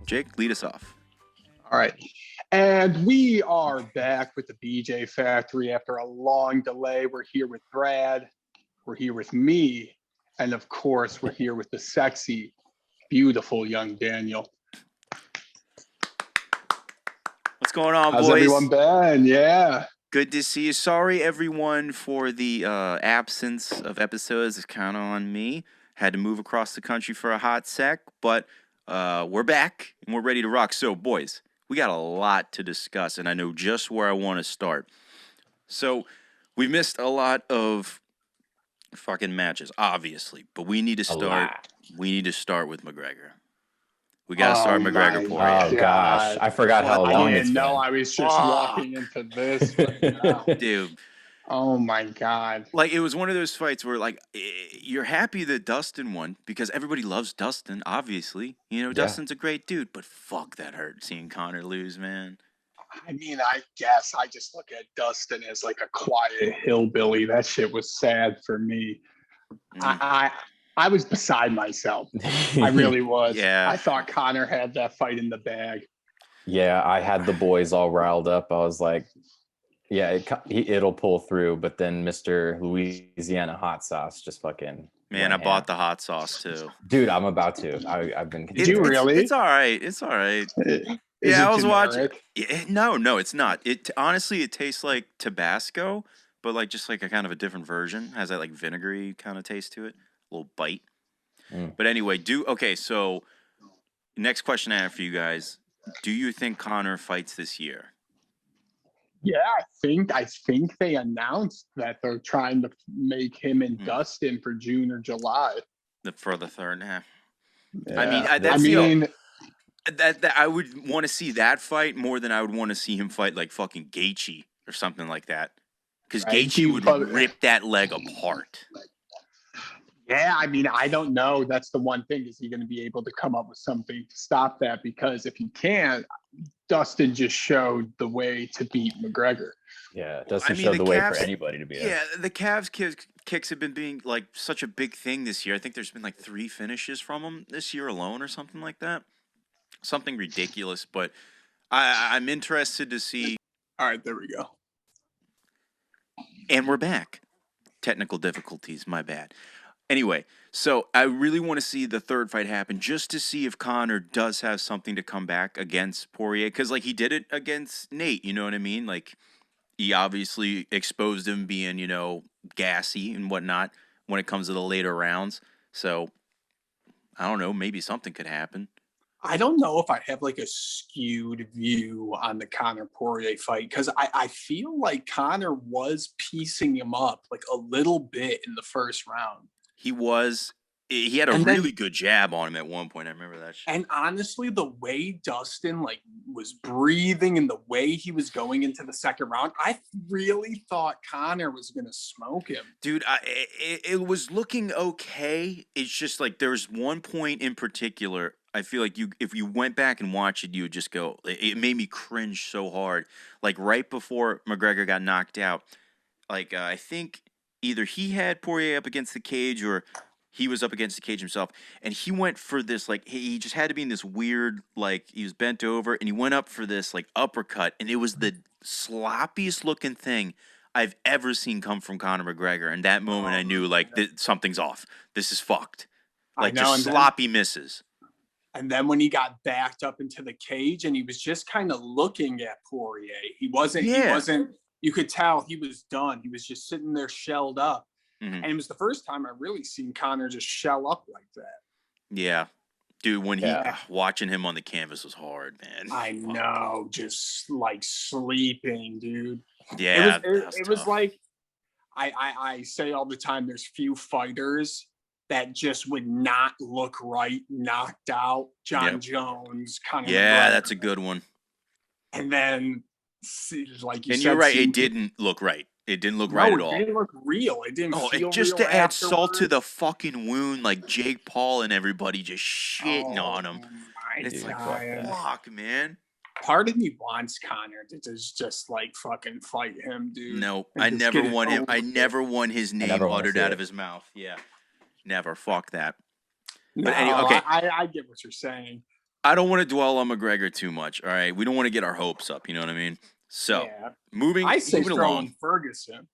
Jake, lead us off. All right. And we are back with the BJ Factory after a long delay. We're here with Brad. We're here with me. And of course, we're here with the sexy, beautiful young Daniel. What's going on, How's boys? everyone been? Yeah. Good to see you. Sorry, everyone, for the absence of episodes. It's kind of on me. Had to move across the country for a hot sec, but we're back and we're ready to rock. So, boys, we got a lot to discuss, and I know just where I want to start. So, we missed a lot of fucking matches, obviously, but we need to start. We need to start with McGregor. We gotta start McGregor Poirier. Oh gosh, I forgot how long I it's didn't been. know I was just walking into this right now. Dude. Oh my God. Like, it was one of those fights where, like, you're happy that Dustin won because everybody loves Dustin, obviously. You know, Dustin's a great dude, but fuck, that hurt seeing Conor lose, man. I mean, I guess I just look at Dustin as like a quiet hillbilly. That shit was sad for me. I was beside myself. I really was. Yeah. I thought Conor had that fight in the bag. Yeah, I had the boys all riled up. I was like, yeah, it'll pull through. But then Mr. Louisiana Hot Sauce just fucking... Man, I bought the hot sauce, too. Dude, I'm about to. I've been... Did you really? It's all right. It's all right. Yeah, I was watching. No, it's not. Honestly, it tastes like Tabasco, but like just like a kind of a different version. Has that like vinegary kind of taste to it. A little bite. But anyway, so next question I have for you guys. Do you think Conor fights this year? Yeah, I think they announced that they're trying to make him and Dustin for June or July. For the third half. Yeah. I mean, that I would want to see that fight more than I would want to see him fight like fucking Gaethje or something like that. Because Gaethje would rip that leg apart. Yeah, I mean, I don't know. That's the one thing. Is he going to be able to come up with something to stop that? Because if he can't, Dustin just showed the way to beat McGregor. Yeah, Dustin showed the way for anybody to beat him. Yeah, the calves kicks have been being like such a big thing this year. I think there's been like 3 finishes from him this year alone or something like that. Something ridiculous, but I'm interested to see. All right, there we go. And we're back. Technical difficulties, my bad. Anyway, so I really want to see the third fight happen just to see if Conor does have something to come back against Poirier. Because, like, he did it against Nate, you know what I mean? Like, he obviously exposed him being, you know, gassy and whatnot when it comes to the later rounds. So, I don't know, maybe something could happen. I don't know if I have like a skewed view on the Conor Poirier fight because I feel like Conor was piecing him up like a little bit in the first round. He had a really good jab on him at one point. I remember that shit. And honestly, the way Dustin like was breathing and the way he was going into the second round, I really thought Conor was going to smoke him. Dude, it was looking okay. It's just like there was one point in particular. I feel like if you went back and watched it, you would just go, it made me cringe so hard. Like right before McGregor got knocked out, like I think either he had Poirier up against the cage or he was up against the cage himself. And he went for this, like, he just had to be in this weird, like, he was bent over and he went up for this, like, uppercut. And it was the sloppiest looking thing I've ever seen come from Conor McGregor. And that moment I knew, like, something's off. This is fucked. Like, just sloppy misses. And then when he got backed up into the cage and he was just kind of looking at Poirier, he wasn't, you could tell he was done. He was just sitting there shelled up. Mm-hmm. And it was the first time I really seen Conor just shell up like that. Yeah. Dude, when watching him on the canvas was hard, man. I know, just like sleeping, dude. Yeah. It was like, I say all the time, there's few fighters that just would not look right, knocked out. John Jones, Conor McGregor. That's a good one. And then, like you said, you're right, it didn't look right. It didn't look right at all. It didn't look real. It didn't feel just real to add salt to the fucking wound, like Jake Paul and everybody just shitting on him. It's like, fuck, man. Part of me wants Conor to just like fucking fight him, dude. No, I never want him. I never want his name uttered out of his mouth. Yeah. Never. Fuck that. But anyway, okay. I get what you're saying. I don't want to dwell on McGregor too much. All right, we don't want to get our hopes up. You know what I mean? So moving I say throw along, in Ferguson.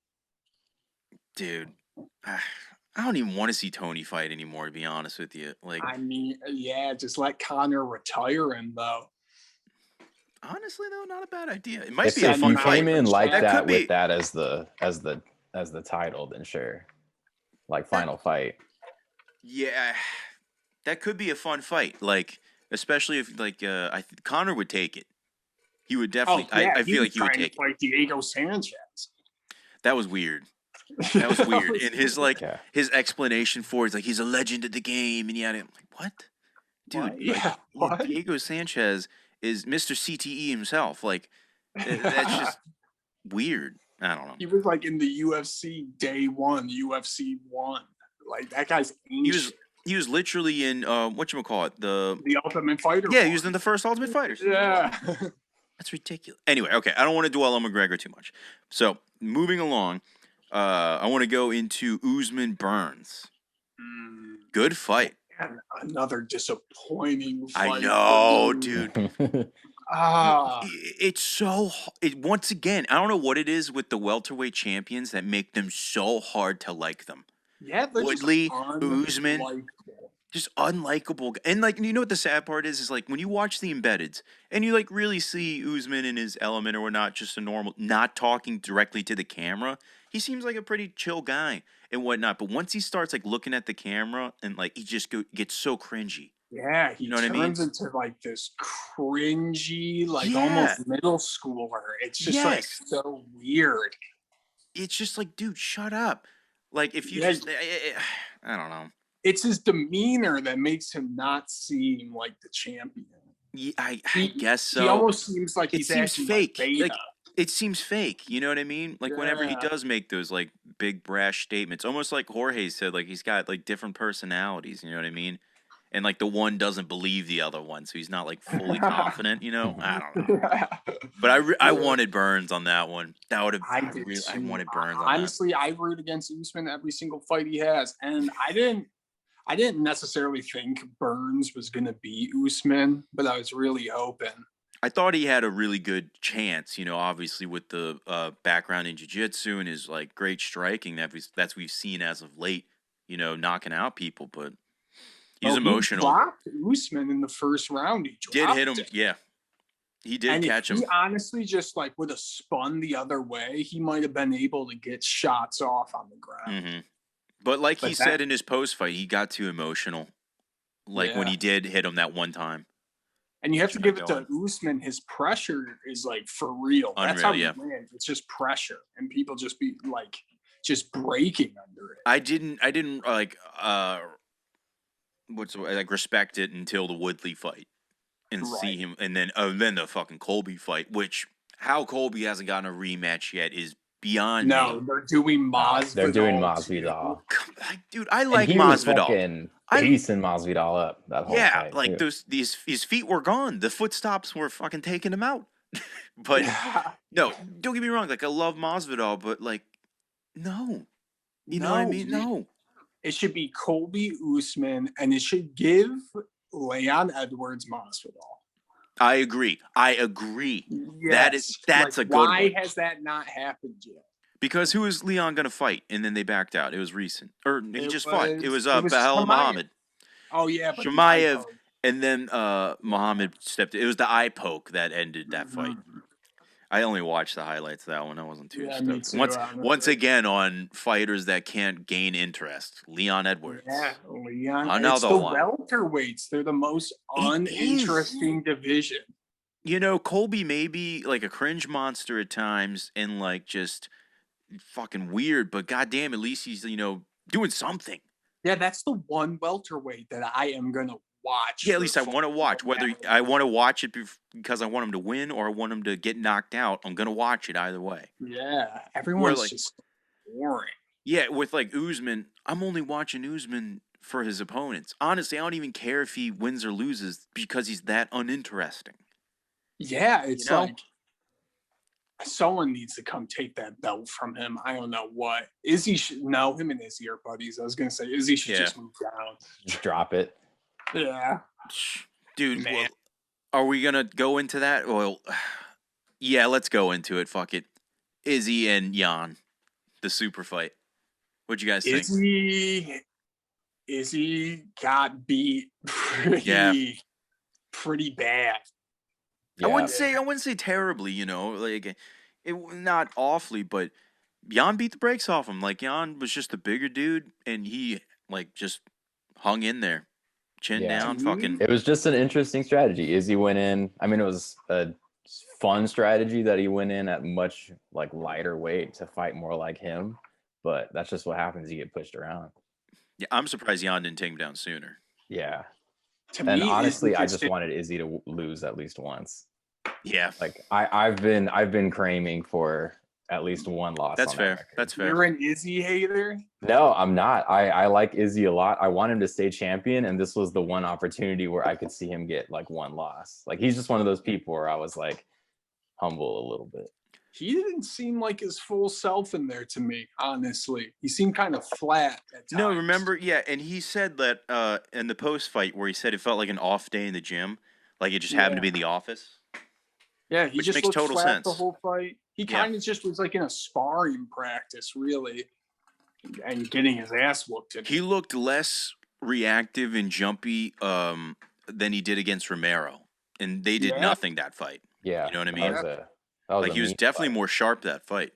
dude. I don't even want to see Tony fight anymore. To be honest with you, like I mean, yeah, just let Conor retire him though. honestly though, not a bad idea. It might be If a fun you fight. came in like That that could be- with that as the title, then sure, like final fight. Yeah, that could be a fun fight. Like especially if like Connor would take it. He would definitely. I feel like he would take it. Like Diego Sanchez. That was weird. That was weird. And his like Yeah. his explanation for it's like he's a legend of the game, and yet I'm like, what, dude? What? Like, Yeah, what? Diego Sanchez is Mr. CTE himself. Like that's just weird. I don't know. He was like in the UFC day one, UFC 1. Like that guy's ancient. He was literally in whatchamacallit, The Ultimate Fighter. Yeah, he was in the first Ultimate Fighters. Yeah. That's ridiculous. Anyway, okay, I don't want to dwell on McGregor too much. So moving along, I want to go into Usman Burns. Good fight. And another disappointing fight. I know, dude. Ah, It's so. Once again, I don't know what it is with the welterweight champions that make them so hard to like them. yeah, they're Woodley, just Usman, unlikable. just unlikable. And like, you know what the sad part is like when you watch the embeddeds and you like really see Usman in his element or whatnot, just a normal, not talking directly to the camera. He seems like a pretty chill guy and whatnot. But once he starts like looking at the camera and like he just gets so cringy. Yeah, he You know what I turns mean? into like this cringy, like Yeah. almost middle schooler. It's just like Yes. so weird. It's just like, dude, shut up. Like if you Yeah. just, I don't know. It's his demeanor that makes him not seem like the champion. Yeah, I guess so. He almost seems like It he's seems acting fake. Like beta. Like, it seems fake. You know what I mean? Like whenever he Yeah. does make those like big brash statements, almost like Jorge said, like he's got like different personalities. You know what I mean? And like the one doesn't believe the other one, so he's not like fully confident. You know? I don't know. But I wanted Burns on that one. That would have. I wanted Burns on Honestly, I root against Usman every single fight he has, and I didn't necessarily think Burns was gonna beat Usman, but I was really hoping. I thought he had a really good chance, you know, obviously with the background in jiu-jitsu and his like great striking that's we've seen as of late, you know, knocking out people, but he's emotional. He dropped Usman in the first round. He Did hit him, it. yeah. He did And catch if him. he honestly just like would have spun the other way, he might have been able to get shots off on the ground. Mm-hmm. But like But he said in his post fight, he got too emotional. Like when Yeah. he did hit him that one time. And you have to Try give it going. to Usman. His pressure is like for real. That's Unreal, how he wins. It's just pressure, and people just be like just breaking under it. I didn't like respect it until the Woodley fight and see Right. him, and then the fucking Colby fight, which how Colby hasn't gotten a rematch yet is beyond No, me. they're doing Masvidal. They're doing too. Masvidal. Dude, I And like he was Masvidal. fucking I- piecing Masvidal up that whole Yeah, fight. like too. his feet were gone. The foot stops were fucking taking him out. But no, don't get me wrong. Like I love Masvidal, but like no, you know what I mean? dude. No. It should be Colby Usman, and it should give Leon Edwards Masvidal. I agree. Yes. That's a good Why one. has that not happened yet? Because who was Leon gonna fight? And then they backed out. It was recent. Or he It just fought. It was was Bahel Chimaev. Muhammad. Oh yeah, but Chimaev. And then Muhammad stepped. It was the eye poke that ended that fight. I only watched the highlights of that one. I wasn't too Yeah, me stoked. too, Once again on fighters that can't gain interest. Leon Edwards. Yeah, Leon. Another It's the one. welterweights. They're the most It uninteresting division. You know, Colby may be like a cringe monster at times and like just fucking weird, but goddamn, at least he's, you know, doing something. Yeah, that's the one welterweight that I am gonna watch. Yeah, at for least I want to full watch. Whether reality. I want to watch it because I want him to win or I want him to get knocked out, I'm gonna watch it either way. Yeah, everyone's like- just boring. Yeah, with like Usman, I'm only watching Usman for his opponents. Honestly, I don't even care if he wins or loses because he's that uninteresting. Yeah, it's You know? like someone needs to come take that belt from him. I don't know what. Izzy should no, him and Izzy are buddies. I was gonna say Izzy should Yeah. just move down. Just drop it. Yeah. Dude, Man. well, Are we gonna go into that? Well, yeah, let's go into it. Fuck it. Izzy and Jan, the super fight. What'd you guys think? Izzy got beat Yeah. pretty bad. Yeah. I wouldn't say terribly, you know, like it not awfully, but Jan beat the brakes off him. Like Jan was just a bigger dude, and he like just hung in there, chin Yeah. down, fucking. It was just an interesting strategy. Izzy went in. I mean, it was a fun strategy that he went in at much like lighter weight to fight more like him. But that's just what happens. You get pushed around. Yeah, I'm surprised Jan didn't take him down sooner. Yeah. To And me, honestly, I just wanted Izzy to lose at least once. Yeah, like I've been craving for at least one loss. That's on fair. That That's fair. You're an Izzy hater? No, I'm not. I like Izzy a lot. I want him to stay champion, and this was the one opportunity where I could see him get like one loss. Like he's just one of those people where I was like humble a little bit. He didn't seem like his full self in there to me, honestly. He seemed kind of flat at times. No, remember, yeah, and he said that in the post fight where he said it felt like an off day in the gym, like it just happened to be in the office. Yeah, he Which just makes looked total flat sense. the whole fight. He kind of just was like in a sparring practice, really, and getting his ass whooped. He looked less reactive and jumpy than he did against Romero, and they did nothing that fight. Yeah, you know what I mean. That was like he was definitely fight. more sharp that fight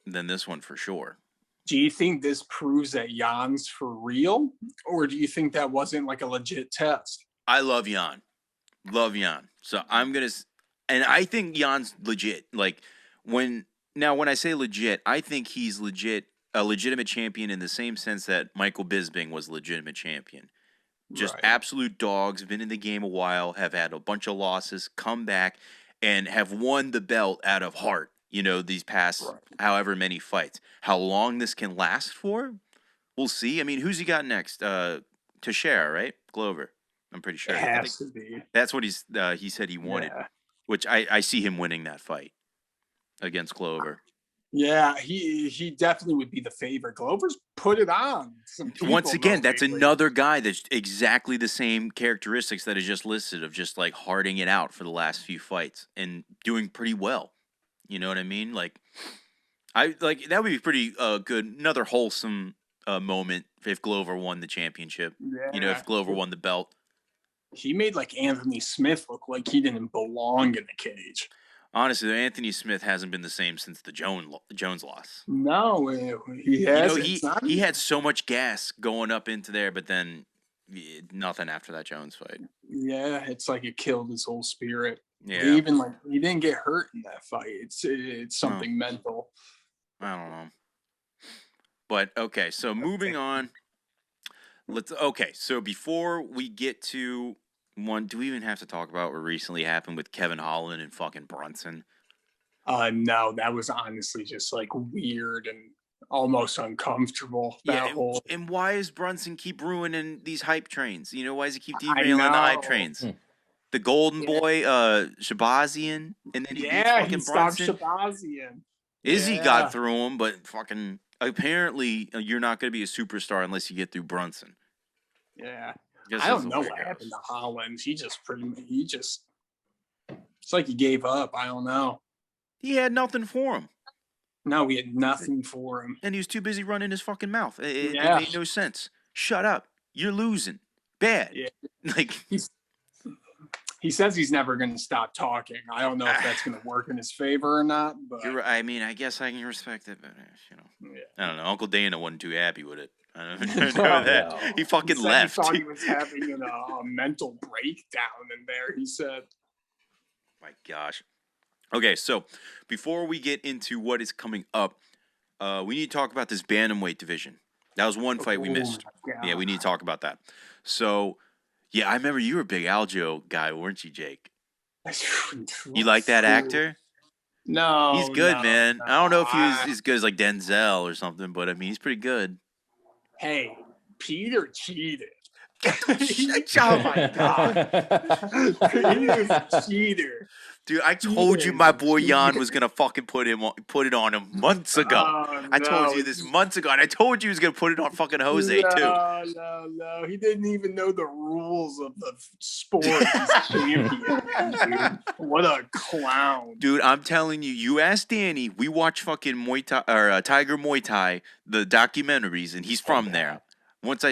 than this one for sure. Do you think this proves that Jan's for real, or do you think that wasn't like a legit test? I love Jan. So I'm gonna, and I think Jan's legit. Like when I say legit, I think he's a legitimate champion in the same sense that Michael Bisping was a legitimate champion. Just absolute dogs, been in the game a while, have had a bunch of losses, come back, and have won the belt out of heart. You know, these past however many fights. How long this can last for, we'll see. I mean, who's he got next? Teixeira, right? Glover. I'm pretty sure. It has to be. That's what he said he wanted, which I see him winning that fight against Glover. Yeah, he definitely would be the favorite. Glover's put it on. Once again, that's another guy that's exactly the same characteristics that is just listed of just like harding it out for the last few fights and doing pretty well. You know what I mean? Like, that would be pretty good. Another wholesome moment if Glover won the championship. Yeah. You know, if Glover won the belt. He made like Anthony Smith look like he didn't belong in the cage. Honestly, Anthony Smith hasn't been the same since the Jones loss. No, he hasn't. He had so much gas going up into there, but then nothing after that Jones fight. Yeah, it's like it killed his whole spirit. Yeah, he didn't get hurt in that fight. It's something mental. I don't know. But okay, so moving on. So before we get to one, do we even have to talk about what recently happened with Kevin Holland and fucking Brunson? No, that was honestly just like weird and almost uncomfortable. And why does Brunson keep ruining these hype trains? You know, why does he keep derailing the hype trains? The Golden Boy, Shabazian, and then he beats fucking Brunson. Shabazian. Izzy got through him, but fucking apparently you're not going to be a superstar unless you get through Brunson. Yeah. I don't know what happened to Holland. It's like he gave up. I don't know. He had nothing for him. No, he had nothing for him. And he was too busy running his fucking mouth. It made no sense. Shut up. You're losing. Bad. Yeah. Like he says he's never going to stop talking. I don't know if that's going to work in his favor or not. But I mean, I guess I can respect it, but I don't know. Uncle Dana wasn't too happy with it. I don't know that. No. He fucking left. He thought he was having a mental breakdown in there. He said, "My gosh." Okay, so before we get into what is coming up, we need to talk about this bantamweight division. That was one fight we missed. Yeah, we need to talk about that. So, yeah, I remember you were a big Aljo guy, weren't you, Jake? You like that actor? No. He's good, man. I don't know if he was as good as like Denzel or something, but I mean, he's pretty good. Hey, Peter cheated. Get the shit. Oh my god. He is a cheater. Dude, I told you my boy Jan was gonna fucking put it on him months ago. Oh, I told you this months ago, and I told you he was gonna put it on fucking Jose too. No. He didn't even know the rules of the sport. He's champion, dude. What a clown. Dude, I'm telling you, you ask Danny, we watch fucking Muay Thai or Tiger Muay Thai, the documentaries, and he's from there. Once I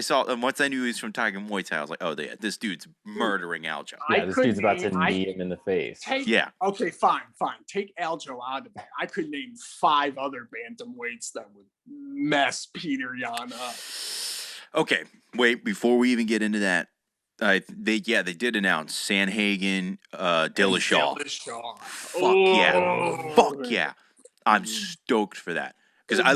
knew he was from Tiger Muay Thai, I was like, oh, this dude's murdering Aljo. Yeah, this dude's about to knee him in the face. Okay, fine. Take Aljo out of it. I could name 5 other bantamweights that would mess Peter Yan up. Okay, wait, before we even get into that, they did announce Sanhagen, Dillashaw. Fuck yeah. I'm stoked for that. Because I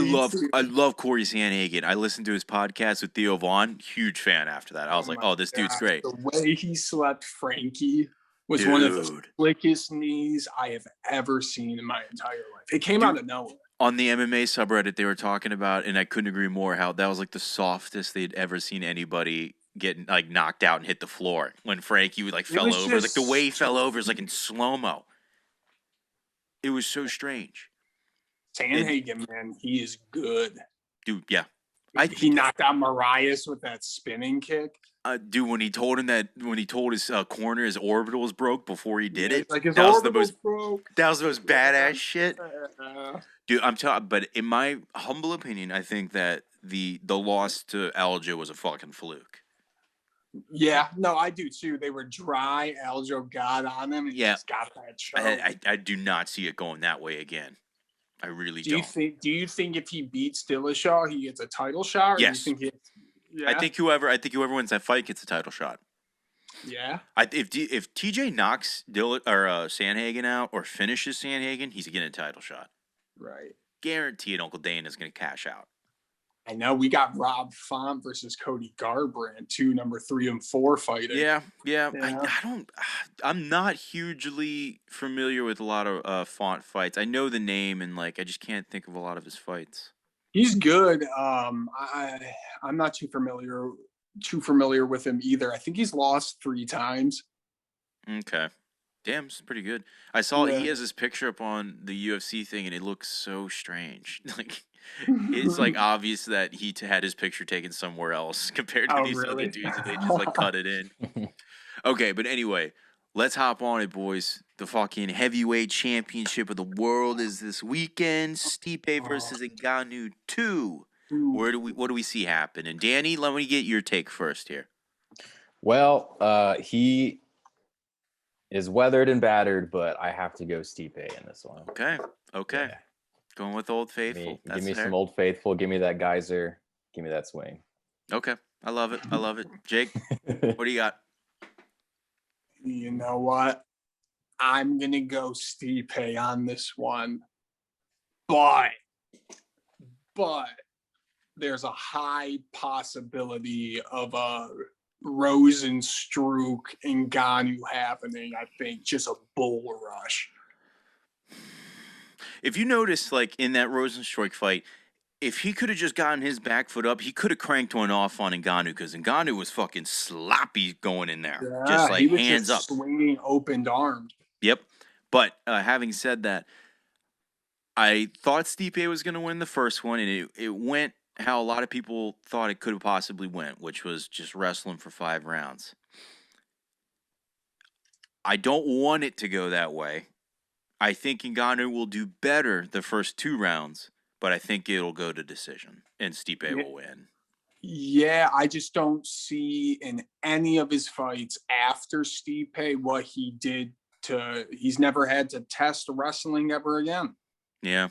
love Corey Sanhagen. I listened to his podcast with Theo Vaughn. Huge fan after that. I was like, this dude's great. The way he slept Frankie was one of the slickest knees I have ever seen in my entire life. It came out of nowhere. On the MMA subreddit, they were talking about, and I couldn't agree more, how that was like the softest they'd ever seen anybody get like knocked out and hit the floor. When Frankie fell over. Like the way he fell over is like in slow-mo. It was so strange. Sanhagen, man, he is good. Dude, yeah. He knocked out Marias with that spinning kick. Dude, when he told his corner his orbitals broke before he did it, like his that was the most badass shit. Dude, I'm telling. But in my humble opinion, I think that the loss to Aljo was a fucking fluke. Yeah, no, I do too. They were dry. Aljo got on him and just got that shot. I do not see it going that way again. I really don't. Do you think if he beats Dillashaw, he gets a title shot? Or yes. Do you think I think whoever wins that fight gets a title shot. Yeah. If TJ knocks Sanhagen out or finishes Sanhagen, he's getting a title shot. Right. Guaranteed Uncle Dana's going to cash out. I know we got Rob Font versus Cody Garbrandt, 2 number 3 and 4 fighting. Yeah. I'm not hugely familiar with a lot of Font fights. I know the name and I just can't think of a lot of his fights. He's good. I'm not too familiar with him either. I think he's lost 3 times. Okay. Damn, it's pretty good. I saw he has his picture up on the UFC thing, and it looks so strange. It's obvious that he had his picture taken somewhere else compared to these other dudes, and they just cut it in. Okay, but anyway, let's hop on it, boys. The fucking heavyweight championship of the world is this weekend. Stipe versus Ngannou 2. What do we see happen? And Danny, let me get your take first here. Well, he is weathered and battered, but I have to go Stipe in this one. Okay. Yeah. Going with Old Faithful. Give me some Old Faithful. Give me that geyser. Give me that swing. Okay. I love it. Jake, what do you got? You know what? I'm going to go Stipe on this one. But there's a high possibility of a Rosenstruck and Ngannou happening. I think just a bull rush. If you notice, in that Rosenstruck fight, if he could have just gotten his back foot up, he could have cranked one off on Ngannou, because Ngannou was fucking sloppy going in there. Yeah, just he was hands just up. Swinging opened armed. Yep. But having said that, I thought Stipe was going to win the first one, and it went how a lot of people thought it could have possibly went, which was just wrestling for 5 rounds. I don't want it to go that way. I think Ngannou will do better the first 2 rounds, but I think it'll go to decision, and Stipe will win. Yeah, I just don't see in any of his fights after Stipe what he did he's never had to test wrestling ever again. Yeah.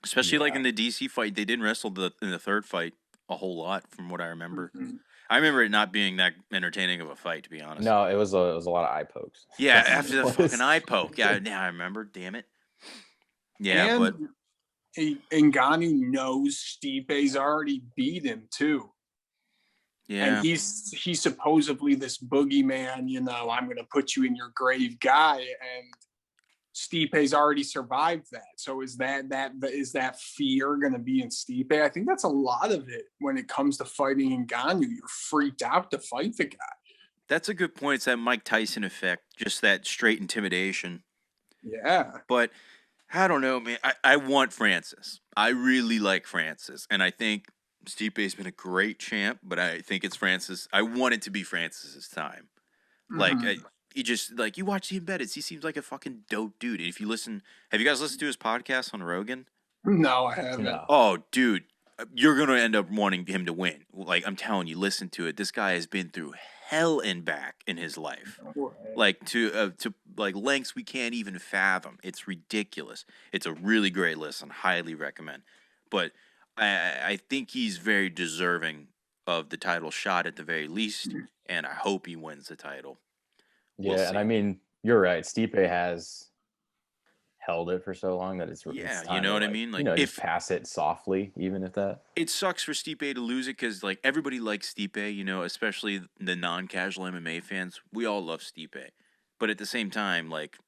Especially in the DC fight, they didn't wrestle in the third fight a whole lot from what I remember. Mm-hmm. I remember it not being that entertaining of a fight, to be honest. No, it was a lot of eye pokes. Yeah, after the fucking eye poke. Yeah, now I remember. Damn it. Yeah, but Ngannou knows Stipe's already beat him too. Yeah, and he's supposedly this boogeyman. I'm going to put you in your grave guy, and Stipe's already survived that. So is that fear going to be in Stipe? I think that's a lot of it when it comes to fighting Ngannou. You're freaked out to fight the guy. That's a good point. It's that Mike Tyson effect, just that straight intimidation. Yeah. But I don't know, man. I want Francis. I really like Francis. And I think Stipe's been a great champ, but I think it's Francis. I want it to be Francis's time. Like, he just, like, you watch the Embeddeds. He seems like a fucking dope dude. And if you listen, have you guys listened to his podcast on Rogan? No, I haven't. No. Oh, dude, you're going to end up wanting him to win. Like, I'm telling you, listen to it. This guy has been through hell and back in his life. Like, to like lengths we can't even fathom. It's ridiculous. It's a really great listen. Highly recommend. But I think he's very deserving of the title shot at the very least, and I hope he wins the title. Yeah, and I mean, you're right. Stipe has held it for so long that it's Yeah, time you know to, what I like, mean? you Like, know, if just pass it softly, even if that. it sucks for Stipe to lose it because, like, everybody likes Stipe, you know, especially the non-casual MMA fans. We all love Stipe. But at the same time, like,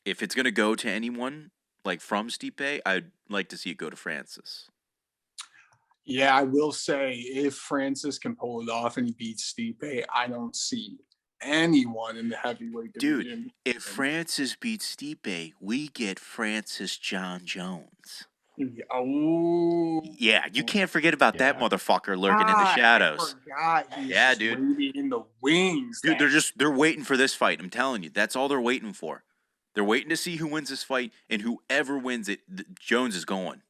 if it's going to go to anyone, like, from Stipe, I'd like to see it go to Francis. Yeah, I will say if Francis can pull it off and he beats Stipe, I don't see anyone in the heavyweight division. Dude, if Francis beats Stipe, we get Francis John Jones. Oh, Yeah, you can't forget about that Yeah. motherfucker lurking in the shadows. I forgot. He's Yeah, just dude. waiting in the wings. Dude, they're waiting for this fight. I'm telling you, that's all they're waiting for. They're waiting to see who wins this fight, and whoever wins it, Jones is going.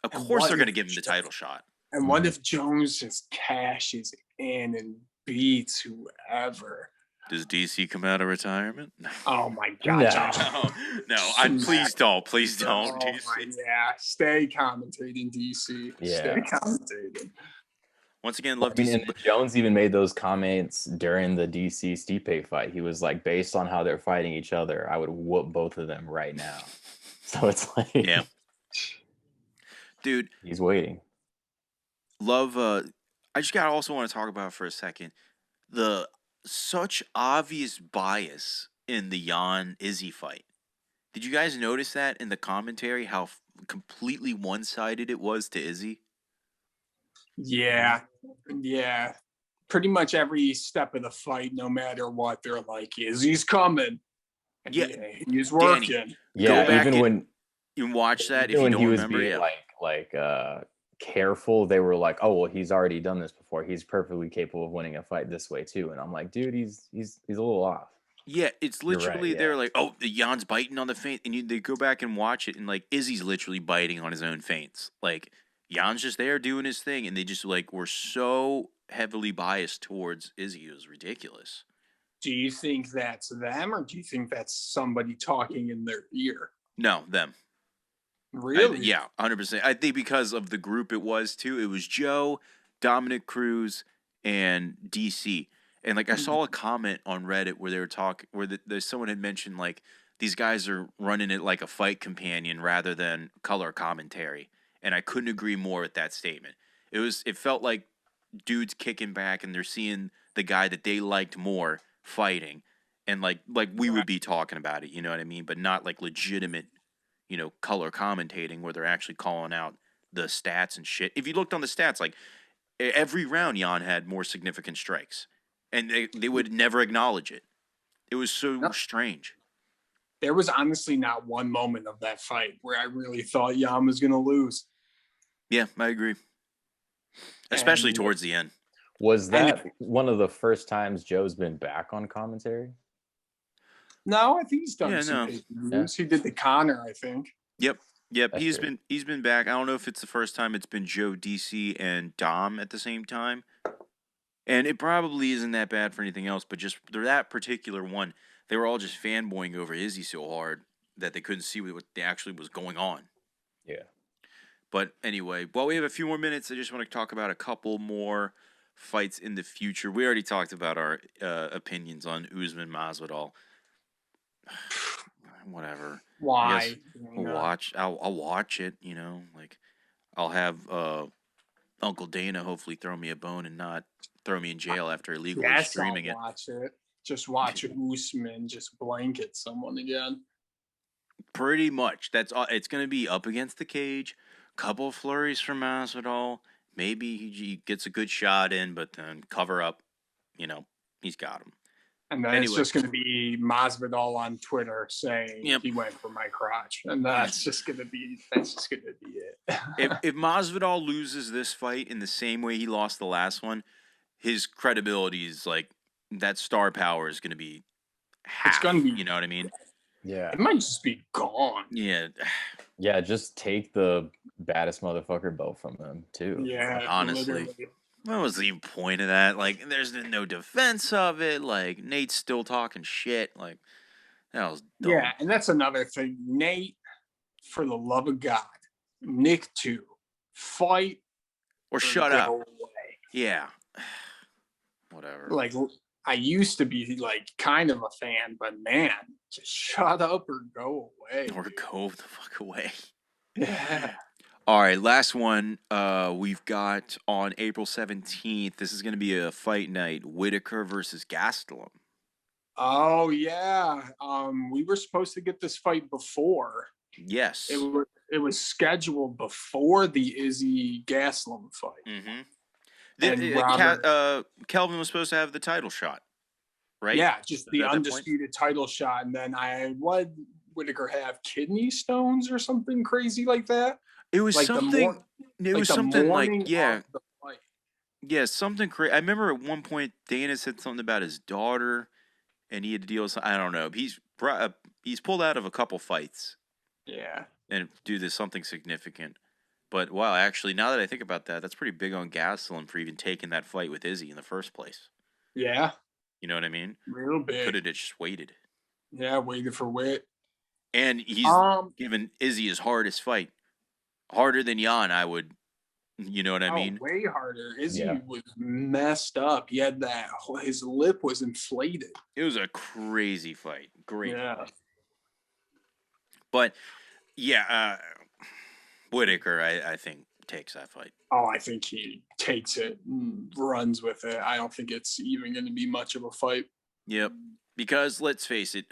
Of course, they're going to give him the title shot. And what if Jones just cashes in and beats whoever? Does DC come out of retirement? Oh my God! Please don't, DC. Yeah, stay commentating, DC. Yeah. Stay commentating. Once again, love I mean, DC. and Jones even made those comments during the DC Stipe fight. He was like, based on how they're fighting each other, I would whoop both of them right now. So it's like, Yeah, dude, he's waiting. love. I just also want to talk about for a second the such obvious bias in the Jan Izzy fight. Did you guys notice that in the commentary? How completely one-sided it was to Izzy? Yeah. Pretty much every step of the fight, no matter what, they're like, Izzy's coming. And Yeah, he's working. Danny, Yeah, go back even when you watch that, if even you when don't he was remember, being like careful, they were like, oh well, he's already done this before. He's perfectly capable of winning a fight this way too. And I'm like, dude, he's a little off. yeah, it's You're right, literally yeah. they're like, oh, the Jan's biting on the feint, and they go back and watch it, and like Izzy's literally biting on his own feints. Like Jan's just there doing his thing, and they just like were so heavily biased towards Izzy. It was ridiculous. Do you think that's them, or do you think that's somebody talking in their ear? No, them. Really? Yeah, 100%. I think because of the group it was too. It was Joe, Dominic Cruz, and DC. And like I saw a comment on Reddit where they were talking, where someone had mentioned like these guys are running it like a fight companion rather than color commentary, and I couldn't agree more with that statement. It felt like dudes kicking back and they're seeing the guy that they liked more fighting, and like we would be talking about it, you know what I mean? But not like legitimate, you know, color commentating where they're actually calling out the stats and shit. If you looked on the stats, like every round Jan had more significant strikes, and they would never acknowledge it. It was so strange. There was honestly not one moment of that fight where I really thought Jan was going to lose. Yeah, I agree. Especially towards the end. Was that one of the first times Joe's been back on commentary? No, I think he's done some pay-per-views. He did the Conor, I think. Yep. That's He's true. been back. I don't know if it's the first time it's been Joe, DC, and Dom at the same time. And it probably isn't that bad for anything else, but just that particular one, they were all just fanboying over Izzy so hard that they couldn't see what actually was going on. Yeah. But anyway, while we have a few more minutes, I just want to talk about a couple more fights in the future. We already talked about our opinions on Usman Masvidal. Whatever. Why? I'll watch it, you know, like I'll have Uncle Dana hopefully throw me a bone and not throw me in jail after illegally streaming I'll watch it. Just watch Usman just blanket someone again. Pretty much. That's all. It's going to be up against the cage. Couple of flurries from Masvidal. Maybe he gets a good shot in, but then cover up. He's got him. And then it's just going to be Masvidal on Twitter saying he went for my crotch, and that's just going to be it. if Masvidal loses this fight in the same way he lost the last one, his credibility is like that. Star power is going to be half. It's going to be. You know what I mean? Yeah. It might just be gone. Yeah. Yeah. Just take the baddest motherfucker belt from him too. Yeah. Honestly. Literally. What was the point of that? Like, there's no defense of it. Like, Nate's still talking shit. Like, that was dumb. Yeah, and that's another thing. Nate, for the love of God, Nick too, fight or shut up. Away. Yeah. Whatever. Like, I used to be like kind of a fan, but man, just shut up or go away. Or go the fuck away. Yeah. All right, last one we've got on April 17th. This is going to be a fight night. Whitaker versus Gastelum. Oh, yeah. We were supposed to get this fight before. Yes. It was scheduled before the Izzy Gastelum fight. Mm-hmm. Kelvin was supposed to have the title shot, right? Yeah, just the undisputed title shot. And then what Whitaker have? Kidney stones or something crazy like that? It was like something. It was something like something crazy. I remember at one point Dana said something about his daughter, and he had to deal with. I don't know. He's pulled out of a couple fights. Yeah, and due to something significant. But wow, actually, now that I think about that, that's pretty big on Gastelum for even taking that fight with Izzy in the first place. Yeah, you know what I mean. Real big. Could have just waited. Yeah, waited for Whit. And he's given Izzy his hardest fight. Harder than Jan, I would, you know what I mean? Way harder. Izzy was messed up. He had his lip was inflated. It was a crazy fight. Great. Yeah. But, Whitaker, I think, takes that fight. Oh, I think he takes it and runs with it. I don't think it's even going to be much of a fight. Yep. Because, let's face it,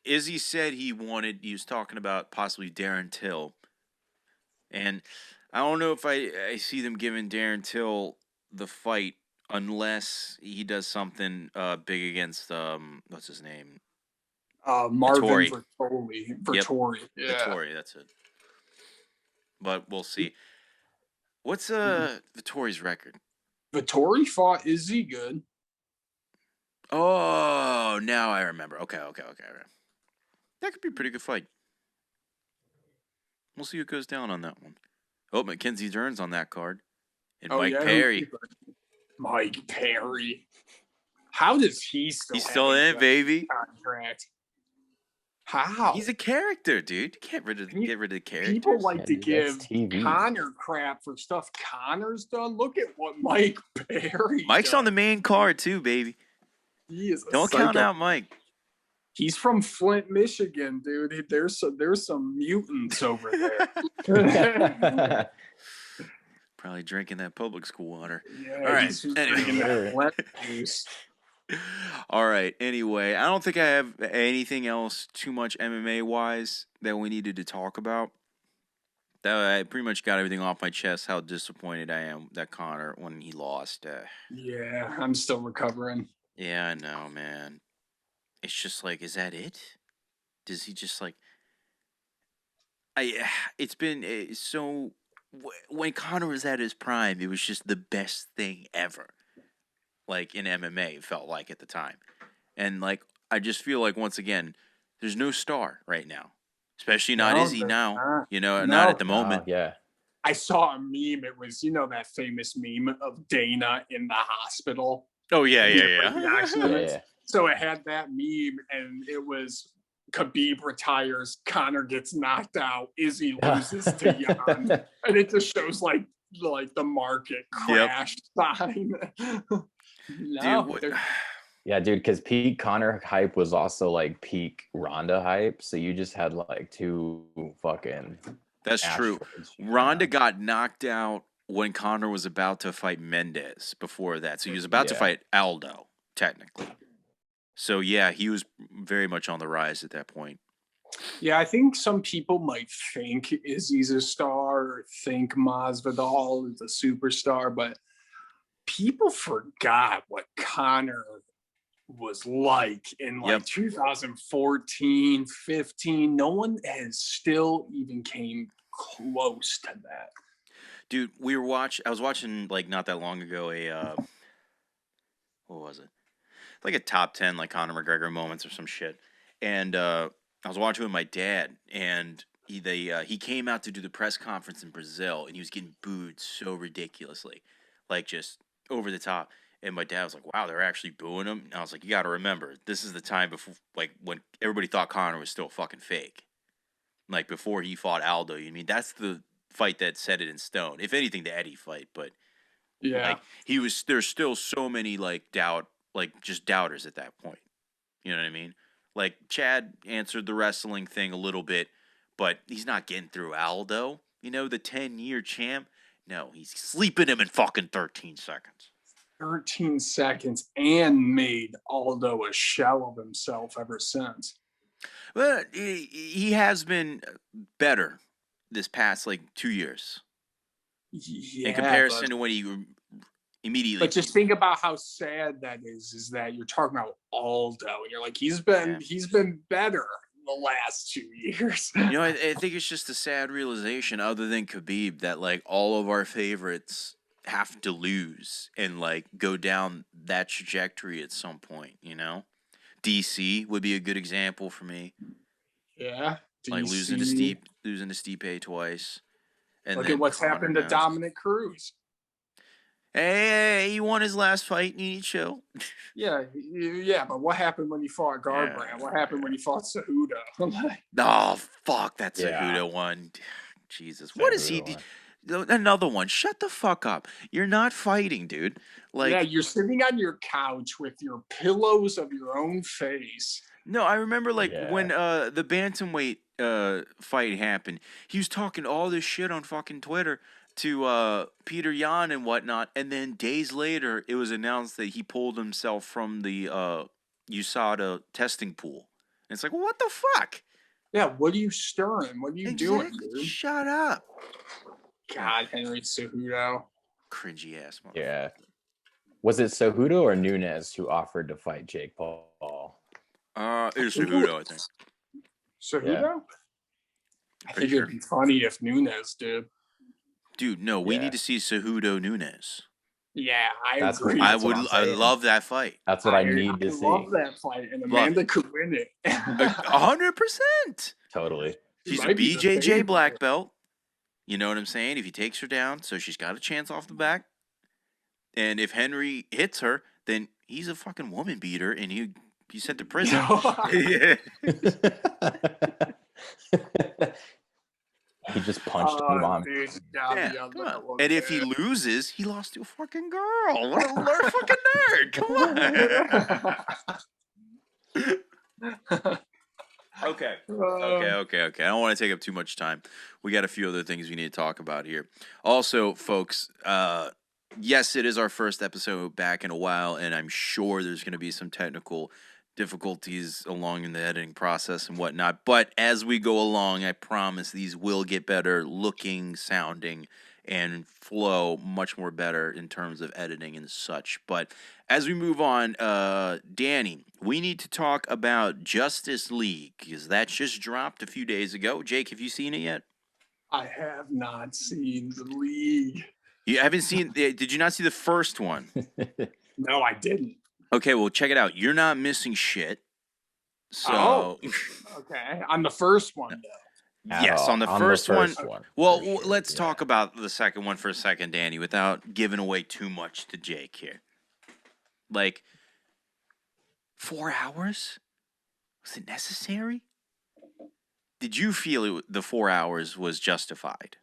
Izzy said he was talking about possibly Darren Till. And I don't know if I see them giving Darren Till the fight unless he does something big against what's his name? Marvin Vettori. Yeah. Vettori, that's it. But we'll see. What's Vettori's record? Vettori fought Izzy good. Oh, now I remember. Okay. That could be a pretty good fight. We'll see what goes down on that one. Oh, Mackenzie Dern's on that card. And Mike Perry. Mike Perry. How does he still He's still in, baby. Contract? How? He's a character, dude. You can't get rid of the characters. People like to give Conor crap for stuff Conor's done. Look at what Mike Perry Mike's on the main card, too, baby. He is Don't count out Mike. He's from Flint, Michigan, dude. There's some mutants over there. Probably drinking that public school water. Yeah, all right. All right. Anyway, I don't think I have anything else too much MMA wise that we needed to talk about. I pretty much got everything off my chest. How disappointed I am that Conor when he lost. Yeah, I'm still recovering. Yeah, I know, man. It's just like, is that it? Does he just like? It's been so. When Conor was at his prime, it was just the best thing ever. Like in MMA, it felt like at the time, and like I just feel like once again, there's no star right now, especially not Izzy now. Not at the moment. Yeah. I saw a meme. It was that famous meme of Dana in the hospital. Oh yeah. So it had that meme, and it was Khabib retires, Conor gets knocked out, Izzy loses to Jan, and it just shows like the market crash sign. Yeah, dude, because peak Conor hype was also like peak Ronda hype, so you just had like two fucking. That's true. Ronda got knocked out when Conor was about to fight Mendez. Before that, so he was about to fight Aldo, technically. So, yeah, he was very much on the rise at that point. Yeah, I think some people might think Izzy's a star or think Masvidal is a superstar, but people forgot what Conor was like in like 2014, 15. No one has still even came close to that. Dude, I was watching like not that long ago what was it? Like a top 10 like Conor McGregor moments or some shit. And I was watching with my dad, and he came out to do the press conference in Brazil, and he was getting booed so ridiculously, like just over the top. And my dad was like, "Wow, they're actually booing him." And I was like, "You got to remember, this is the time before, like when everybody thought Conor was still fucking fake, like before he fought Aldo. You mean that's the fight that set it in stone. If anything, the Eddie fight, but Yeah, like there's still so many like just doubters at that point. You know what I mean? Like Chad answered the wrestling thing a little bit, but he's not getting through Aldo. You know, the 10-year champ. No, he's sleeping him in fucking 13 seconds. 13 seconds, and made Aldo a shell of himself ever since. Well, he has been better this past like 2 years. Yeah, in comparison to when he immediately. But just think about how sad that is that you're talking about Aldo, and you're like, he's been better the last 2 years. You know, I think it's just a sad realization, other than Khabib, that like all of our favorites have to lose and like go down that trajectory at some point. You know, DC would be a good example for me. Yeah, like losing to Stipe twice. And look then at what's Conor happened to now. Dominic Cruz. Hey, he won his last fight. You need to chill. Yeah, but what happened when he fought Garbrandt? What happened when he fought Cejudo? Oh, fuck, that Cejudo one. Jesus, what is he? Another one. Shut the fuck up. You're not fighting, dude. Like, yeah, you're sitting on your couch with your pillows of your own face. No, I remember when the bantamweight fight happened. He was talking all this shit on fucking Twitter to Peter Yan and whatnot, and then days later it was announced that he pulled himself from the USADA testing pool. And it's like, well, what the fuck? Yeah, what are you stirring? What are you doing, dude? Shut up. God, Henry Cejudo. Cringy ass motherfucker. Yeah. Was it Cejudo or Nunes who offered to fight Jake Paul? It was Cejudo, I think. Cejudo? Yeah. I think it'd be funny if Nunes did. Dude, no, we need to see Cejudo Nunes. Yeah, I agree. I love that fight. That's what I need to see. I love that fight, and Amanda could win it. 100%. Totally. She's a BJJ black belt. You know what I'm saying? If he takes her down, so she's got a chance off the back. And if Henry hits her, then he's a fucking woman beater, and he's sent to prison. He just punched him on. And if he loses, he lost to a fucking girl. What a fucking nerd. Come on. Okay. I don't want to take up too much time. We got a few other things we need to talk about here. Also, folks, yes, it is our first episode back in a while, and I'm sure there's going to be some technical difficulties along in the editing process and whatnot. But as we go along, I promise these will get better looking, sounding, and flow much more better in terms of editing and such. But as we move on, Danny, we need to talk about Justice League, because that just dropped a few days ago. Jake, have you seen it yet? I have not seen the League. You haven't seen? Did you not see the first one? No, I didn't. Okay, well, check it out. You're not missing shit. So, okay, on the first one, though. Yes, on the first one. Well, let's talk about the second one for a second, Danny, without giving away too much to Jake here. Like, 4 hours? Was it necessary? Did you feel the 4 hours was justified?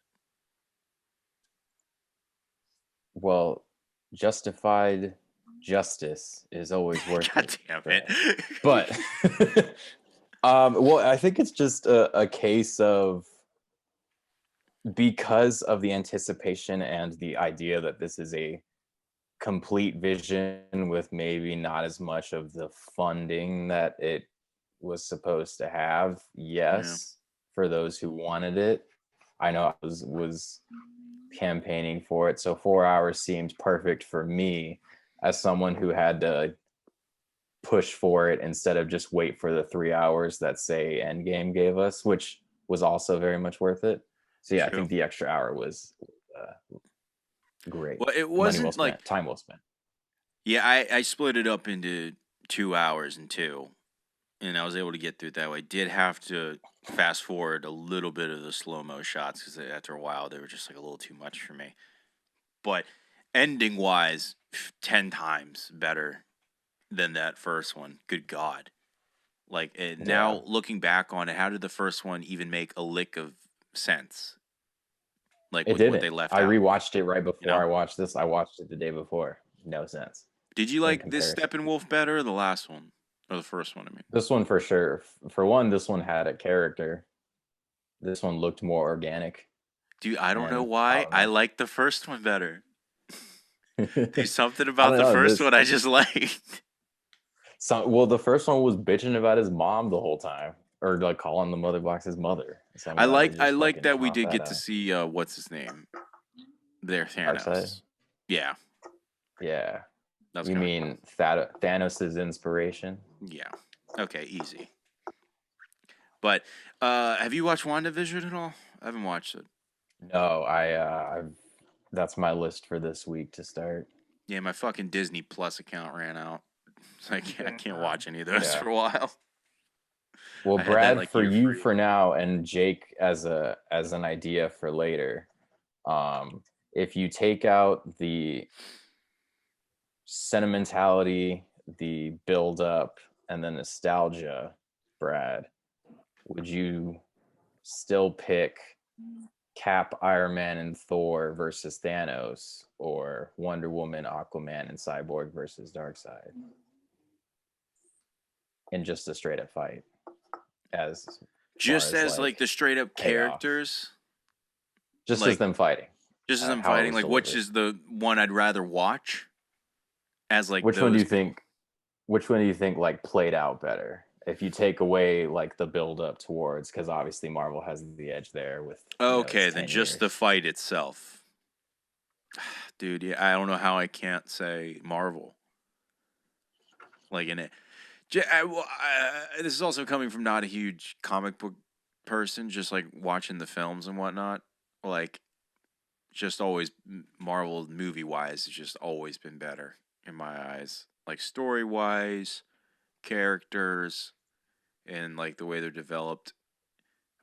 Well, justified justice is always worth God damn it. But well, I think it's just a case of, because of the anticipation and the idea that this is a complete vision with maybe not as much of the funding that it was supposed to have. Yes, for those who wanted it. I know I was campaigning for it, so 4 hours seemed perfect for me as someone who had to push for it instead of just wait for the 3 hours that say Endgame gave us, which was also very much worth it. So yeah, I think the extra hour was great. Well, it Money well wasn't spent, like time well spent. Yeah, I split it up into 2 hours and 2, and I was able to get through it that way. Did have to fast forward a little bit of the slow-mo shots because after a while they were just like a little too much for me. But ending-wise, 10 times better than that first one. Good God. Like, now looking back on it, how did the first one even make a lick of sense? Like, It with didn't. what they left I out. rewatched it right before I watched this. I watched it the day before. No sense. Did you like this Steppenwolf better or the last one? Or the first one, I mean. This one for sure. For one, this one had a character. This one looked more organic. Dude, I don't know why. I like the first one better. There's something about the first one I just liked. Well, the first one was bitching about his mom the whole time, or like calling the mother box his mother. So I like that we did get to see what's his name, their Thanos. Darkseid? Yeah. Yeah. That's you mean cool. Thanos' inspiration? Yeah. Okay, easy. But have you watched WandaVision at all? I haven't watched it. No, that's my list for this week to start. Yeah, my fucking Disney Plus account ran out. So I can't watch any of those for a while. Well, Brad, for you for now, and Jake as an idea for later, if you take out the sentimentality, the build up, and the nostalgia, Brad, would you still pick Cap, Iron Man, and Thor versus Thanos, or Wonder Woman, Aquaman, and Cyborg versus Darkseid in just a straight up fight? Just as like the straight up characters, just like, as them fighting, like which is the one I'd rather watch? As like which one do you think like played out better? If you take away like the build up towards, because obviously Marvel has the edge there with. Okay, then just the fight itself, dude. Yeah, I don't know how I can't say Marvel. Like in it. This is also coming from not a huge comic book person, just like watching the films and whatnot. Like, just always Marvel movie wise, has just always been better in my eyes. Like story wise, characters, and like the way they're developed.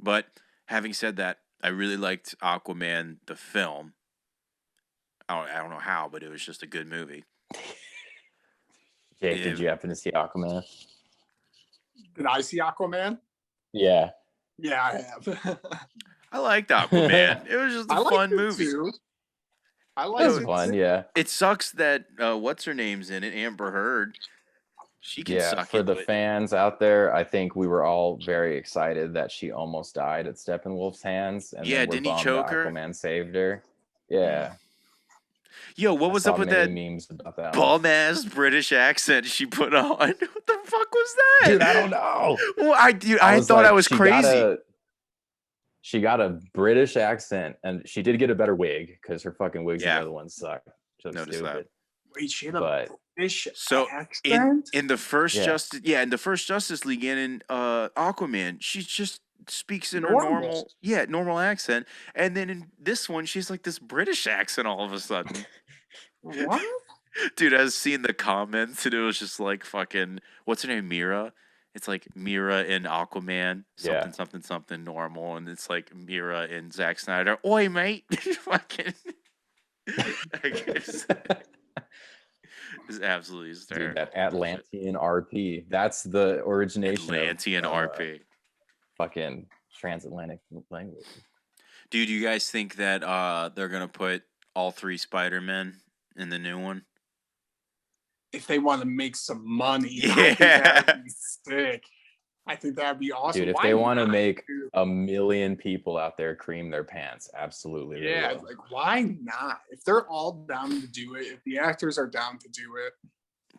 But having said that, I really liked Aquaman the film. I don't know how, but it was just a good movie. Jake, did you happen to see Aquaman? Did I see Aquaman? Yeah. Yeah, I have. I liked Aquaman. It was just a fun movie. Too. I liked it. It was fun, yeah. It sucks that what's her name's in it, Amber Heard. She can suck for the fans out there, I think we were all very excited that she almost died at Steppenwolf's hands. And yeah, didn't he choke her? Aquaman saved her. Yeah. Yo, what was up with that memes about that bomb-ass British accent she put on? What the fuck was that? Dude, I don't know. Well, I thought I was crazy. She got a British accent, and she did get a better wig because her fucking wigs and the other ones suck. So stupid. That. Wait, she had a British accent? in the first Justice League and in Aquaman, she just speaks in her normal accent, and then in this one, she's like this British accent all of a sudden. What? Dude, I was seeing the comments, and it was just like fucking what's her name, Mira? It's like Mira in Aquaman, something normal, and it's like Mira in Zack Snyder. Oi, mate! Fucking. It's absolutely hysterical. Dude, that Atlantean RP. That's the origination Atlantean RP. Fucking transatlantic language. Dude, do you guys think that they're gonna put all 3 Spider-Men in the new one? If they want to make some money, yeah. I think that would be sick. I think that would be awesome. Dude, if they want to make 1 million people out there cream their pants, absolutely. Yeah, like why not? If they're all down to do it, if the actors are down to do it.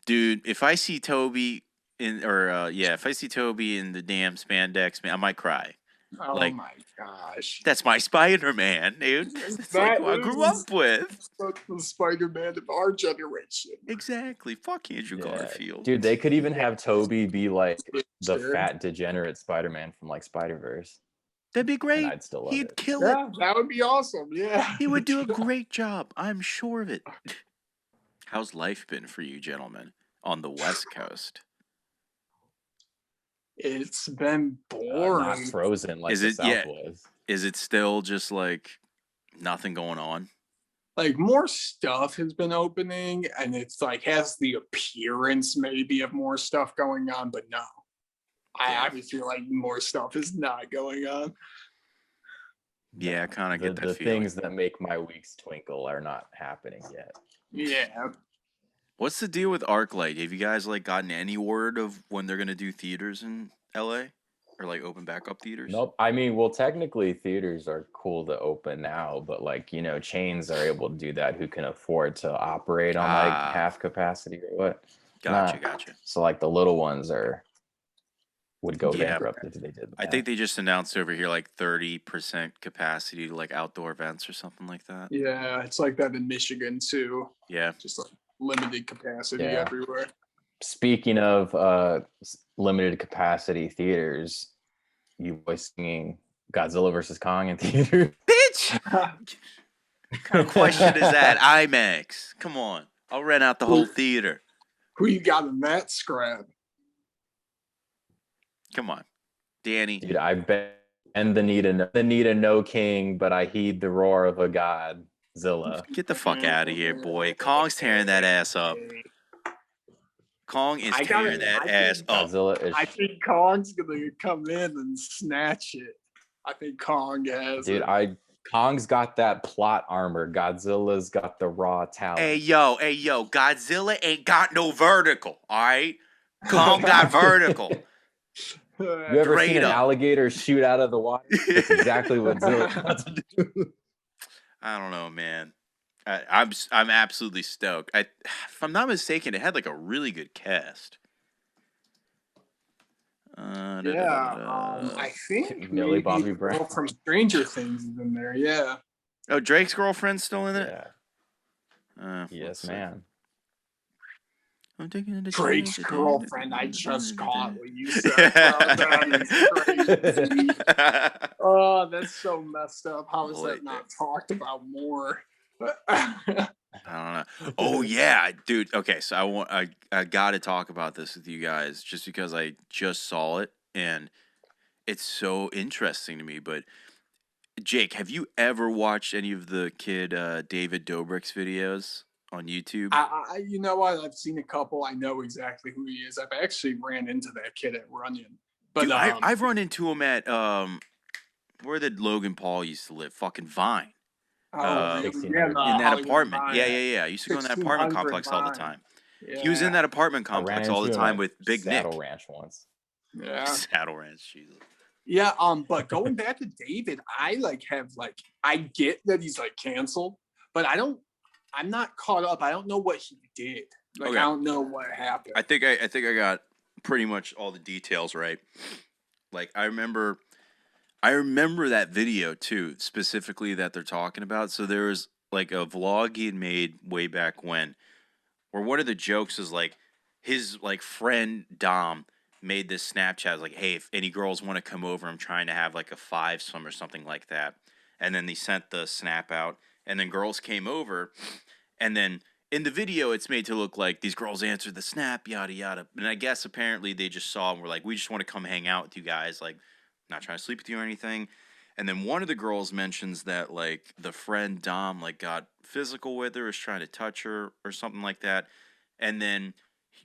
Dude, if I see Toby if I see Toby in the damn spandex, man, I might cry. Oh Like, my gosh. that's my Spider-Man, dude. That's like who I grew up with. The Spider-Man of our generation. Exactly. Fuck Andrew Garfield. Dude, they could even have Toby be like the fat degenerate Spider-Man from like Spider-Verse. That'd be great. And I'd still love He'd it. kill it. That would be awesome. Yeah. He would do a great job. I'm sure of it. How's life been for you, gentlemen, on the West Coast? It's been boring. Not frozen like the South was. Is it still just like nothing going on? Like more stuff has been opening, and it's like has the appearance maybe of more stuff going on, but no. I feel like more stuff is not going on. Yeah, I kind of get that the feeling. things that make my weeks twinkle are not happening yet. Yeah. What's the deal with ArcLight? Have you guys like gotten any word of when they're gonna do theaters in LA or like open back up theaters? Nope. I mean, well, technically theaters are cool to open now, but like, you know, chains are able to do that who can afford to operate on like half capacity or what. Gotcha. So like the little ones would go bankrupt if they did that. I think they just announced over here like 30% capacity to like outdoor events or something like that. Yeah, it's like that in Michigan too. Yeah. Just like limited capacity everywhere. Speaking of limited capacity theaters, you boys singing Godzilla versus Kong in theater? Bitch! What kind of question is that? IMAX. Come on. I'll rent out the whole theater. Who you got in that scrap? Come on. Danny. Dude, I bet and the need a no king, but I heed the roar of a Godzilla. Get the fuck out of here, boy. Kong's tearing that ass up. Kong is tearing that ass up. I think Kong's gonna come in and snatch it. I think Kong has Dude, Kong's got that plot armor. Godzilla's got the raw talent. Hey yo, Godzilla ain't got no vertical, all right? Kong got vertical. You ever seen an alligator shoot out of the water? That's exactly what Zilla's about to do. I don't know, man. I'm absolutely stoked. If I'm not mistaken, it had like a really good cast. I think Millie Bobby Brown from Stranger Things is in there. Yeah. Oh, Drake's girlfriend's still in it. Yeah. Yes, man. Drake's girlfriend. I just caught what you said. That is crazy. Oh, that's so messed up. How is that not talked about more? I don't know. Oh yeah, dude. Okay, so I got to talk about this with you guys just because I just saw it and it's so interesting to me. But Jake, have you ever watched any of the kid David Dobrik's videos on YouTube? You know what? I've seen a couple. I know exactly who he is. I've actually ran into that kid at Runyon. But dude, I've run into him at where did Logan Paul used to live? Fucking Vine. In that apartment. Vine. Yeah. I used to go in that apartment complex all the time. Yeah. He was in that apartment complex all the time with Big Nick. Saddle Ranch once. Yeah. Saddle Ranch, Jesus. Yeah, but going back to David, I get that he's like canceled, but I'm not caught up. I don't know what he did. I don't know what happened. I think I got pretty much all the details right. Like I remember that video too, specifically that they're talking about. So there was like a vlog he had made way back when, where one of the jokes is like his like friend Dom made this Snapchat like, hey, if any girls want to come over, I'm trying to have like a 5-some or something like that. And then they sent the snap out, and then girls came over, and then in the video it's made to look like these girls answered the snap, yada yada. And I guess apparently they just saw and were like, we just want to come hang out with you guys, like not trying to sleep with you or anything. And then one of the girls mentions that like the friend Dom like got physical with her, was trying to touch her or something like that. And then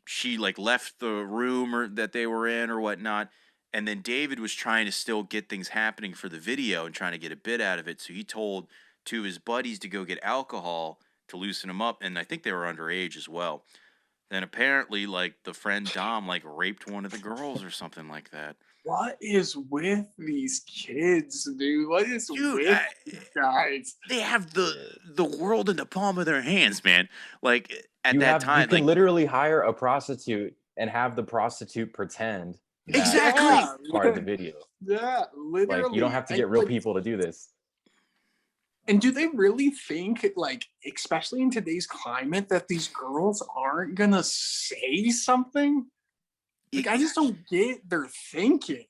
she like left the room or that they were in or whatnot. And then David was trying to still get things happening for the video and trying to get a bit out of it. So he told two of his buddies to go get alcohol to loosen him up. And I think they were underage as well. Then apparently like the friend Dom like raped one of the girls or something like that. What is with these kids, dude? What is with these guys? They have the world in the palm of their hands, man. Like at that time, you can literally hire a prostitute and have the prostitute pretend that Exactly. it's part of the video. Yeah, literally. Like, you don't have to get real people to do this. And do they really think, like, especially in today's climate, that these girls aren't gonna say something? Like, I just don't get their thinking.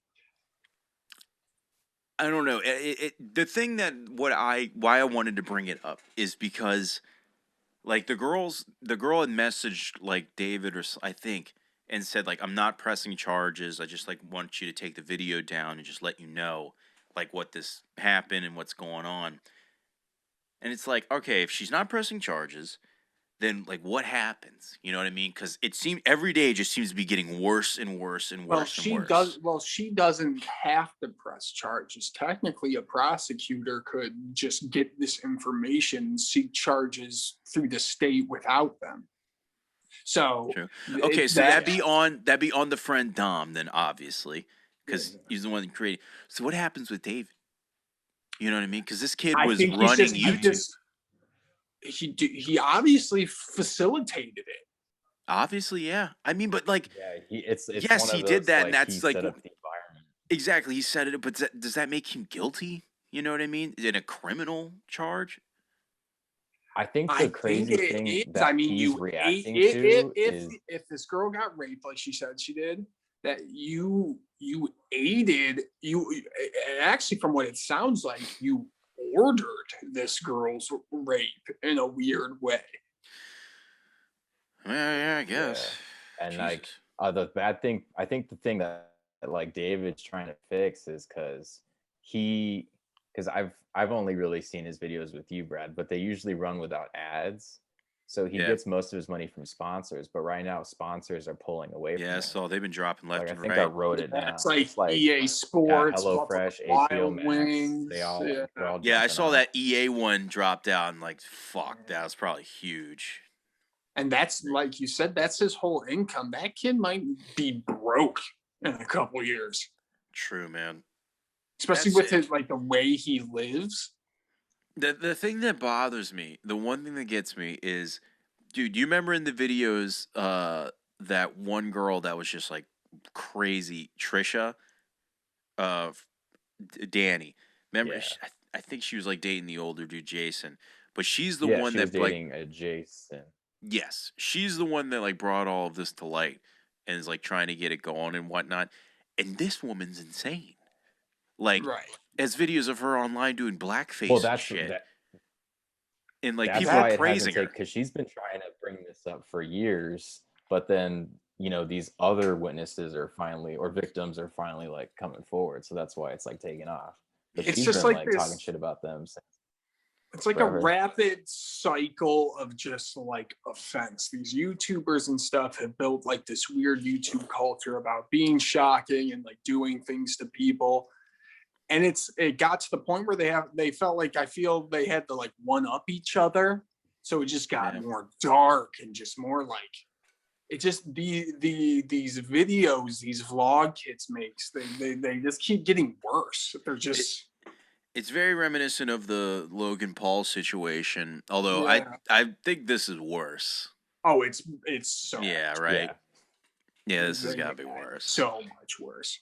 I don't know. The thing that why I wanted to bring it up is because, like, the girl had messaged like David, or I think, and said like, I'm not pressing charges. I just like want you to take the video down and just let you know like what this happened and what's going on. And it's like, okay, if she's not pressing charges, then like what happens? You know what I mean? Because it seems every day it just seems to be getting worse and worse and worse and worse. She doesn't have to press charges. Technically, a prosecutor could just get this information, seek charges through the state without them. So True. Okay, so that'd be on the friend Dom then, obviously, because he's the one that created. So what happens with David? You know what I mean? Because this kid was running YouTube. He obviously facilitated it. Obviously, yeah. I mean, but like, yeah, it's yes, he did that, and that's like set up the environment. Exactly. He said it, but does that make him guilty? You know what I mean? Is it a criminal charge? I think the crazy thing that he's reacting to is if this girl got raped, like she said she did, that you aided, actually, from what it sounds like, you ordered this girl's rape in a weird way. Yeah, I guess. Yeah. And Jesus. Like the bad thing, I think the thing that like David's trying to fix is because I've only really seen his videos with you, Brad, but they usually run without ads. So he gets most of his money from sponsors, but right now sponsors are pulling away from him. So they've been dropping left and right. I think I wrote it down. It's like EA Sports, HelloFresh, HBO Max, Wings. They all I saw that EA one drop down. Like, fuck, that was probably huge. And that's, like you said, that's his whole income. That kid might be broke in a couple years. True, man. Especially with his, like, the way he lives. The thing that bothers me, the one thing that gets me is, dude, do you remember in the videos that one girl that was just like crazy, Trisha, Danny? Remember? Yeah. I think she was like dating the older dude, Jason, but she's the one she that was dating a Jason. Yes, she's the one that like brought all of this to light and is like trying to get it going and whatnot. And this woman's insane. Like, as videos of her online doing blackface and shit. And like people are praising her. Because she's been trying to bring this up for years, but then, you know, these other witnesses are finally, or victims are finally like coming forward. So that's why it's like taking off. But it's she's just been like talking shit about them since. It's like a rapid cycle of just like offense. These YouTubers and stuff have built like this weird YouTube culture about being shocking and like doing things to people. And it got to the point where they felt like, I feel they had to like one up each other. So it just got more dark and just more like, it just these videos, these vlog kits makes, they just keep getting worse. They're just It's very reminiscent of the Logan Paul situation, although I think this is worse. Oh, it's so right. Yeah, this has got to be worse. So much worse.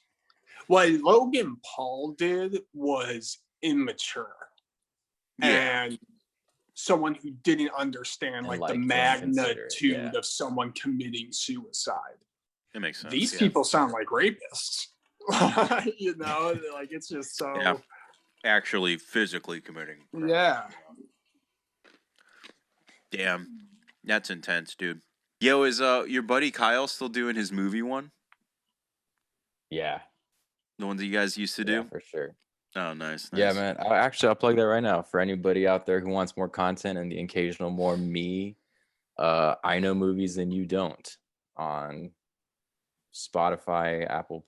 What Logan Paul did was immature, and someone who didn't understand like the magnitude of someone committing suicide. It makes sense. These people sound like rapists. You know, like it's just so. Yeah. Actually physically committing. Yeah. Damn. That's intense, dude. Yo, is your buddy Kyle still doing his movie one? Yeah. The ones that you guys used to do? Yeah, for sure. Oh, nice. Yeah, man. I'll plug that right now for anybody out there who wants more content and the occasional more me. I know movies and you don't on Spotify, Apple,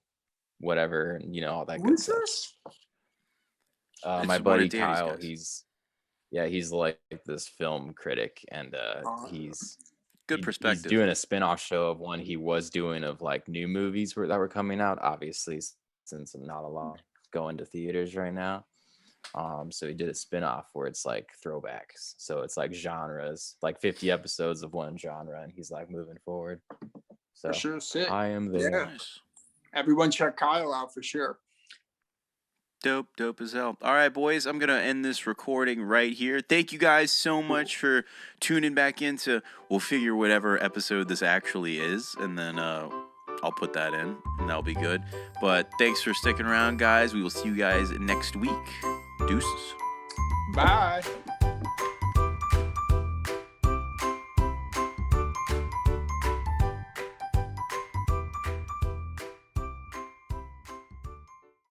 whatever, and you know, all that good stuff. My buddy Kyle, he's like this film critic, and he's good perspective. He's doing a spin-off show of one he was doing of like new movies that were coming out, obviously, since not a lot going to theaters right now. So he did a spin-off where it's like throwbacks. So it's like genres, like 50 episodes of one genre, and he's like moving forward. So for sure, sick. I am there. Yeah. Nice. Everyone check Kyle out for sure. Dope as hell. All right, boys, I'm going to end this recording right here. Thank you guys so much for tuning back into, we'll figure whatever episode this actually is, and then I'll put that in, and that'll be good. But thanks for sticking around, guys. We will see you guys next week. Deuces. Bye.